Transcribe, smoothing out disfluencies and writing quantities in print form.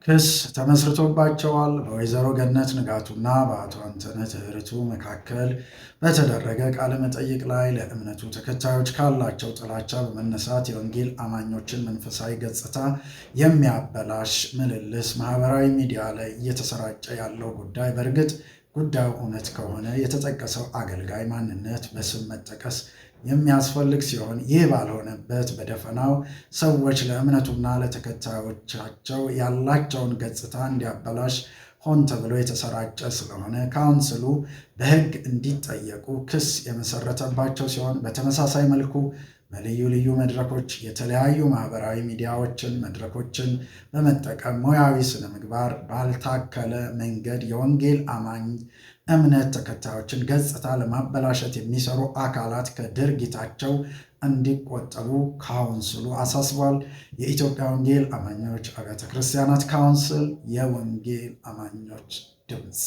ክስ ተመስርቶባቸዋል። በወይዘሮ ገነት ንጋቱና በአቶ አንተነህ ትህርቱ መካከል በተደረገ ቃለ መጠይቅ ላይ ለእምነቱ ተከታዮች ካላቸው ጥላቻ በመነሳት የወንጌል አማኞችን መንፈሳዊ ገጽታ የሚያበላሽ ምልልስ ማህበራዊ ሚዲያ ላይ እየተሰራጨ ያለው ጉዳይ በእርግጥ ጉዳዩ እውነት ከሆነ የተጠቀሰው አገልጋይ ማንነት በስም መጠቀስ የሚያስፈልግ ሲሆን ይህ ባልሆነበት በደፈናው ሰዎች ለእምነቱና ለተከታዮቻቸው ያላቸውን ገጽታ እንዲያበላሽ ሆን ተብሎ የተሰራጨ ስለሆነ ካውንስሉ በሕግ እንዲጠየቁ ክስ የመሰረተባቸው ሲሆን በተመሳሳይ መልኩ በልዩ ልዩ መድረኮች የተለያዩ ማህበራዊ ሚዲያዎችን መድረኮችን በመጠቀም ሙያዊ ስነ ምግባር ባልታከለ መንገድ የወንጌል አማኝ እምነት ተከታዮችን ገጽታ ለማበላሸት የሚሰሩ አካላት ከድርጊታቸው እንዲቆጠቡ ካውንስሉ አሳስቧል። የኢትዮጵያ ወንጌል አማኞች አብያተ ክርስቲያናት ካውንስል የወንጌል አማኞች ድምፅ